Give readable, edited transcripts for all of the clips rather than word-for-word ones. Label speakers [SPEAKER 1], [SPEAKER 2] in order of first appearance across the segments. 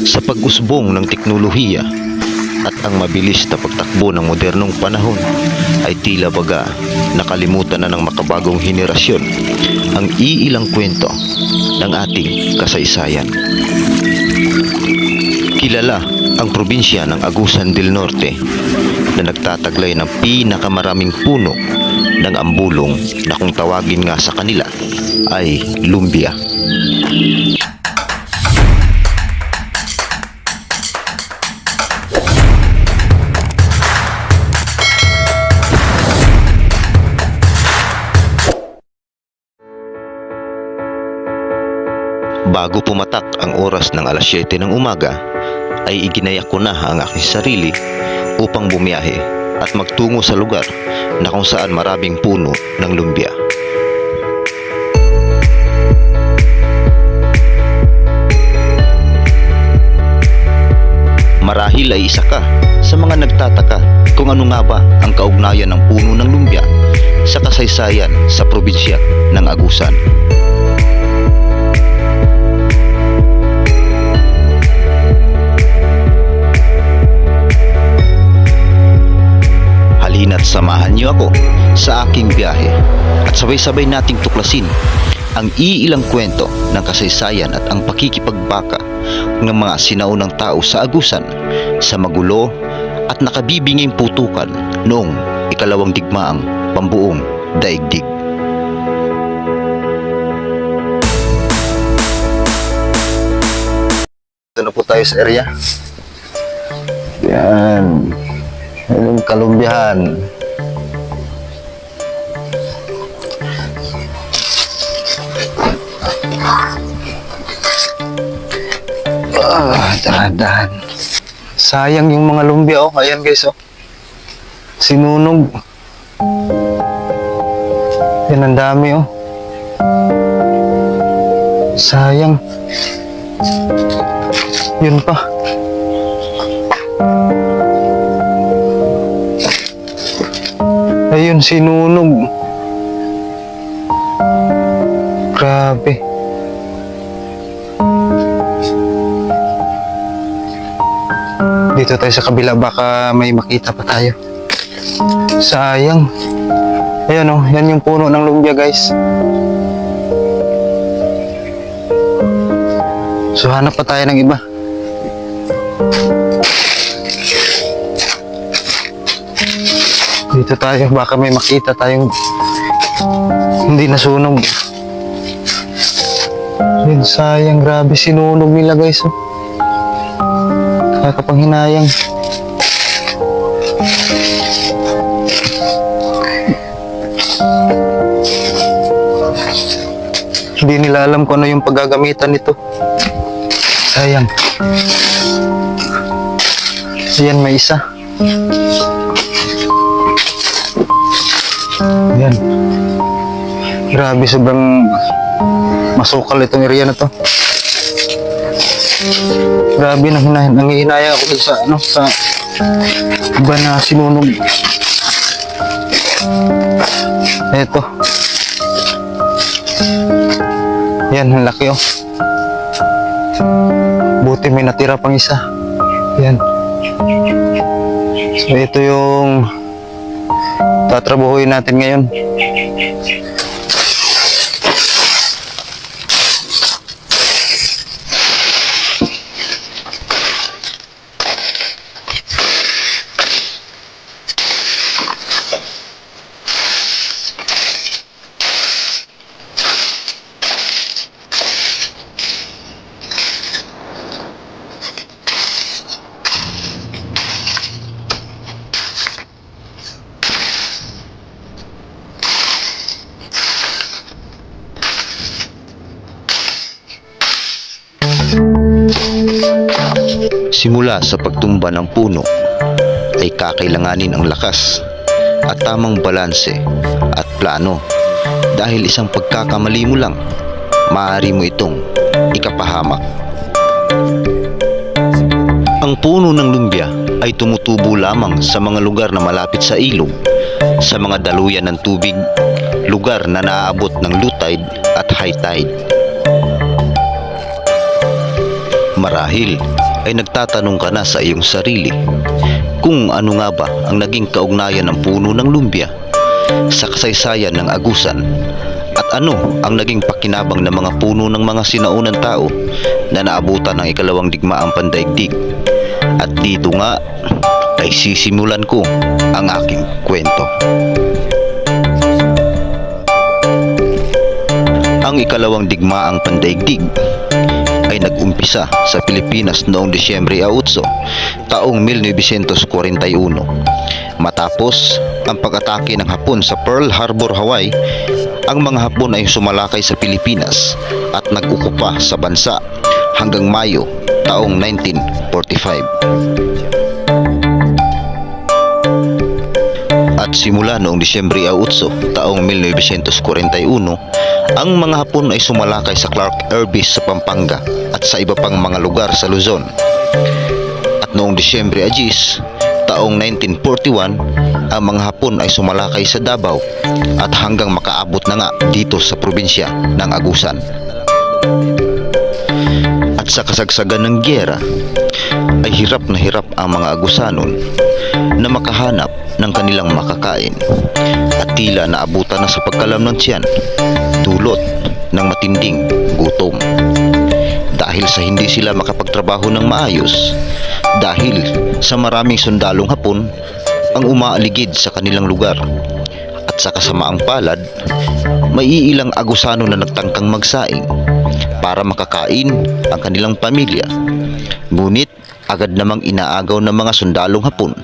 [SPEAKER 1] Sa pag-usbong ng teknolohiya at ang mabilis na pagtakbo ng modernong panahon ay tila baga nakalimutan na ng makabagong henerasyon ang iilang kwento ng ating kasaysayan. Kilala ang probinsya ng Agusan del Norte na nagtataglay ng pinakamaraming puno ng ambulong na kung tawagin nga sa kanila ay lumbia. Bago pumatak ang oras ng alas 7 ng umaga, ay iginayak ko na ang aking sarili upang bumiyahe at magtungo sa lugar na kung saan maraming puno ng lumbia. Marahil ay isa ka sa mga nagtataka kung ano nga ba ang kaugnayan ng puno ng lumbia sa kasaysayan sa probinsya ng Agusan. Halina't samahan niyo ako sa aking biyahe at sabay-sabay nating tuklasin ang iilang kwento ng kasaysayan at ang pakikipagbaka ng mga sinaunang tao sa Agusan sa magulo at nakabibinging putukan noong ikalawang digmaang pambuong daigdig. Ito na po tayo sa area. Yan. Yung kalumbihan. Dahan-dahan. Sayang yung mga lumbia, oh. Ayan guys, oh. Sinunog. Yan, ang dami, oh. Sayang. Yun pa. Ayun, sinunog. Grabe. Dito tayo sa kabila, baka may makita pa tayo. Sayang. Ayan o, yan yung puno ng lumbia guys. So hanap pa tayo ng iba. Dito tayo, baka may makita tayong hindi nasunog. Yun, sayang, grabe, sinunog nila guys, oh. Nakakapanghinayang. Hindi nila alam kung ano yung paggagamitan nito. Sayang. Ayan, may isa. Yan. Grabe, sobrang masukal itong area na to. Grabe, nangihinaya ako dun sa sa iba na sinunog. Eto. Yan, ang laki, oh. Buti may natira pang isa. Yan. So ito yung tatrabahuin natin ngayon. Simula sa pagtumba ng puno ay kakailanganin ang lakas at tamang balanse at plano, dahil isang pagkakamali mo lang, maaari mo itong ikapahamak. Ang puno ng lumbia ay tumutubo lamang sa mga lugar na malapit sa ilog, sa mga daluyan ng tubig, lugar na naaabot ng low tide at high tide. Marahil ay nagtatanong ka na sa iyong sarili kung ano nga ba ang naging kaugnayan ng puno ng lumbia sa kasaysayan ng Agusan at ano ang naging pakinabang ng mga puno ng mga sinaunang tao na naabutan ng ikalawang digmaang pandaigdig. At dito nga ay sisimulan ko ang aking kwento. Ang ikalawang digmaang pandaigdig ay nag-umpisa sa Pilipinas noong Disyembre 8, taong 1941. Matapos ang pag-atake ng Hapon sa Pearl Harbor, Hawaii, ang mga Hapon ay sumalakay sa Pilipinas at nag-ukupa sa bansa hanggang Mayo taong 1945. At simula noong Disyembre 8, taong 1941, ang mga Hapon ay sumalakay sa Clark Air Base sa Pampanga at sa iba pang mga lugar sa Luzon. At noong Disyembre 10, taong 1941, ang mga Hapon ay sumalakay sa Davao at hanggang makaabot na nga dito sa probinsya ng Agusan. At sa kasagsagan ng giyera, ay hirap na hirap ang mga Agusanon na makahanap ng kanilang makakain at tila naabutan na sa pagkalam ng tiyan dulot ng matinding gutom. Dahil sa hindi sila makapagtrabaho ng maayos, dahil sa maraming sundalong Hapon ang umaaligid sa kanilang lugar, at sa kasamaang palad, may iilang Agusano na nagtangkang magsaing para makakain ang kanilang pamilya. Ngunit agad namang inaagaw ng mga sundalong Hapon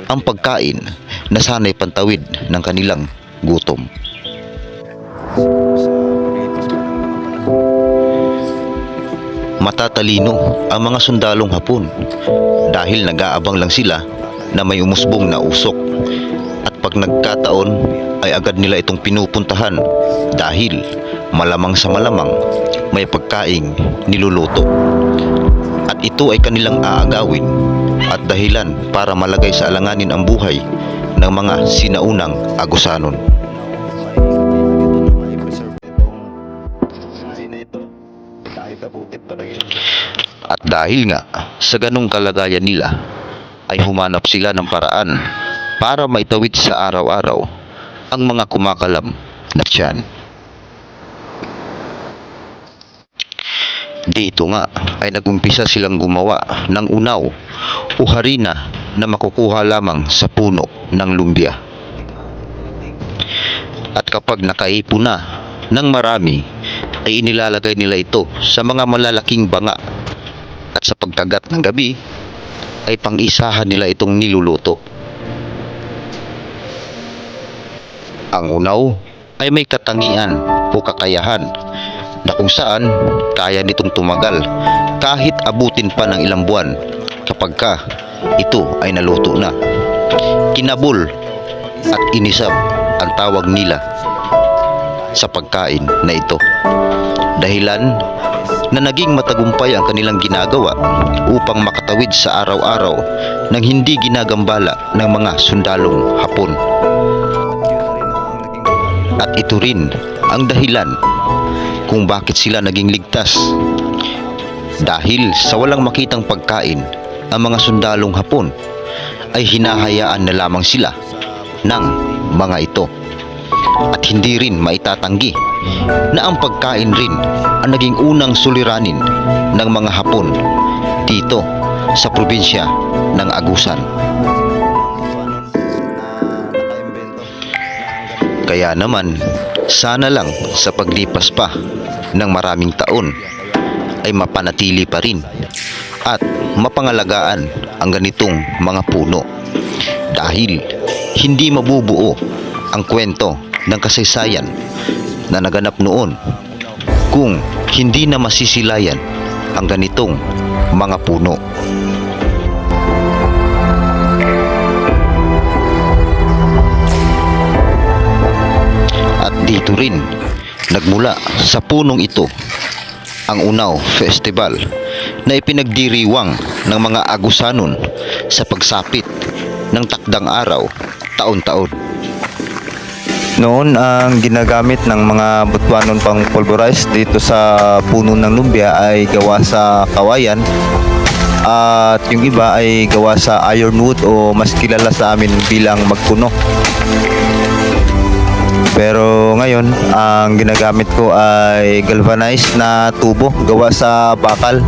[SPEAKER 1] ang pagkain na sana'y pantawid ng kanilang gutom. Matatalino ang mga sundalong Hapon dahil nag-aabang lang sila na may umusbong na usok, at pag nagkataon ay agad nila itong pinupuntahan dahil malamang sa malamang may pagkaing niluluto, at ito ay kanilang aagawin at dahilan para malagay sa alanganin ang buhay ng mga sinaunang Agusanon. At dahil nga sa ganong kalagayan nila, ay humanap sila ng paraan para maitawid sa araw-araw ang mga kumakalam na tiyan. Dito nga ay nagumpisa silang gumawa ng unaw o harina na makukuha lamang sa puno ng lumbia. At kapag nakaipon na ng marami, ay inilalagay nila ito sa mga malalaking banga, at sa pagkagat ng gabi ay pang-isahan nila itong niluluto. Ang unaw ay may katangian o kakayahan na kung saan kaya nitong tumagal kahit abutin pa ng ilang buwan kapag ka ito ay naluto na. Kinabul at inisab ang tawag nila sa pagkain na ito, dahilan na naging matagumpay ang kanilang ginagawa upang makatawid sa araw-araw ng hindi ginagambala ng mga sundalong Hapon. At ito rin ang dahilan kung bakit sila naging ligtas, dahil sa walang makitang pagkain ang mga sundalong Hapon ay hinahayaan na lamang sila ng mga ito, at hindi rin maitatanggi na ang pagkain rin ang naging unang suliranin ng mga Hapon dito sa probinsya ng Agusan. Kaya naman, sana lang sa paglipas pa ng maraming taon ay mapanatili pa rin at mapangalagaan ang ganitong mga puno, dahil hindi mabubuo ang kwento ng kasaysayan na naganap noon kung hindi na masisilayan ang ganitong mga puno. At dito rin nagmula sa punong ito ang Unaw Festival na ipinagdiriwang ng mga Agusanon sa pagsapit ng takdang araw taon-taon. Noon ang ginagamit ng mga Butuanon pang pulverize dito sa puno ng lumbia ay gawa sa kawayan at yung iba ay gawa sa ironwood o mas kilala sa amin bilang magpuno. Pero ngayon ang ginagamit ko ay galvanized na tubo gawa sa bakal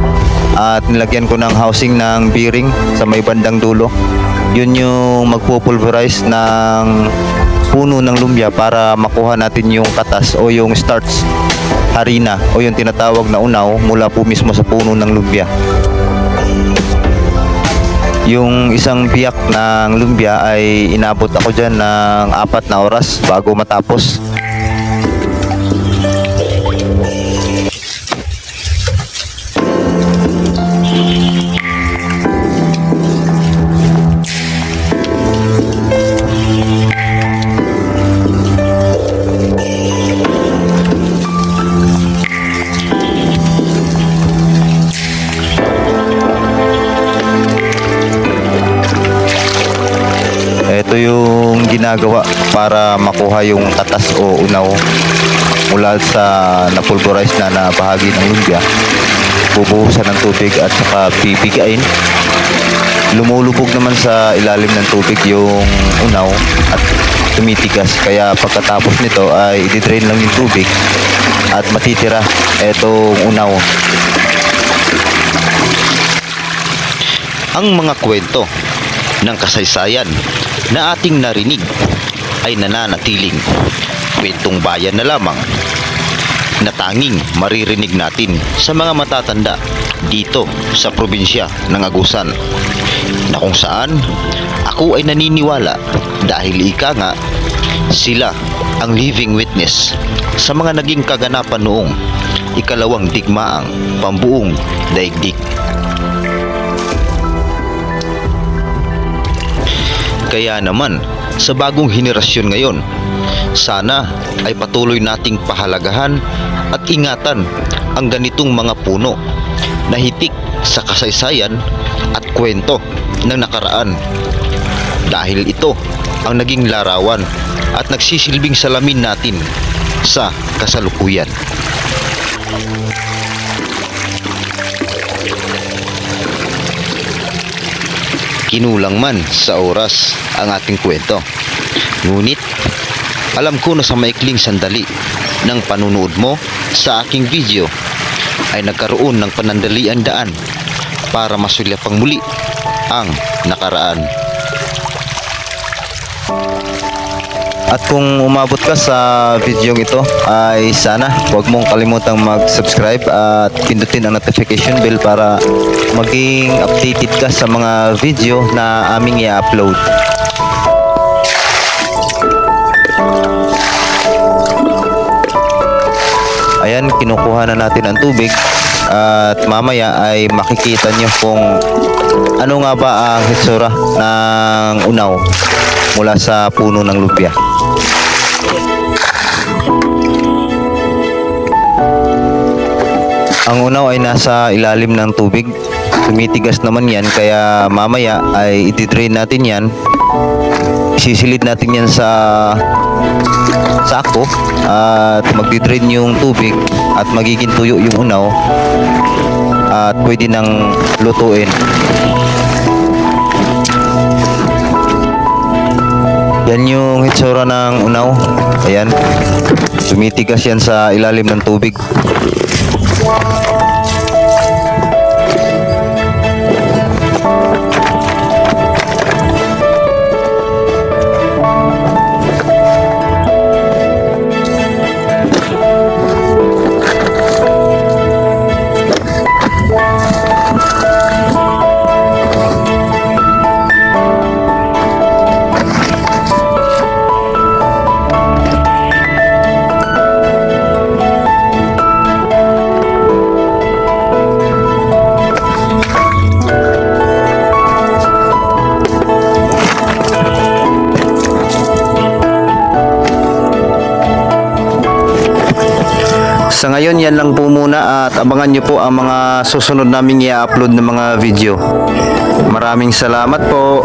[SPEAKER 1] at nilagyan ko ng housing ng bearing sa may bandang dulo. Yun yung magpupulverize ng puno ng lumbia para makuha natin yung katas o yung starch, harina o yung tinatawag na unaw mula po mismo sa puno ng lumbia. Yung isang biyak ng lumbia ay inabot ako dyan ng 4 na oras bago matapos. Ito yung ginagawa para makuha yung katas o unaw mula sa napulverize na bahagi ng lumbia. Bubuhusan ng tubig at saka pipigain. Lumulubog naman sa ilalim ng tubig yung unaw at tumitigas. Kaya pagkatapos nito ay i-drain lang yung tubig at matitira etong unaw. Ang mga kwento ng kasaysayan na ating narinig ay nananatiling kwentong bayan na lamang na tanging maririnig natin sa mga matatanda dito sa probinsya ng Agusan, na kung saan ako ay naniniwala dahil ika nga sila ang living witness sa mga naging kaganapan noong ikalawang digmaang pambuong daigdig. Kaya naman, sa bagong henerasyon ngayon, sana ay patuloy nating pahalagahan at ingatan ang ganitong mga puno na hitik sa kasaysayan at kwento ng nakaraan. Dahil ito ang naging larawan at nagsisilbing salamin natin sa kasalukuyan. Kinulang man sa oras ang ating kwento. Ngunit, alam ko na sa maikling sandali ng panunood mo sa aking video ay nagkaroon ng panandalian daan para masulyapang muli ang nakaraan. At kung umabot ka sa video ito ay sana huwag mong kalimutang mag-subscribe at pindutin ang notification bell para maging updated ka sa mga video na aming i-upload. Ayan, kinukuha na natin ang tubig at mamaya ay makikita nyo kung ano nga ba ang hitsura ng unaw mula sa puno ng lumbia. Ang unaw ay nasa ilalim ng tubig. Tumitigas naman yan kaya mamaya ay ititrain natin yan. Sisilid natin yan sa sako at magtitrain yung tubig at magiging tuyo yung unaw at pwede nang lutuin. Yan yung hitsura ng unaw. Ayan, tumitigas yan sa ilalim ng tubig. Sa ngayon, yan lang po muna at abangan nyo po ang mga susunod naming i-upload na mga video. Maraming salamat po.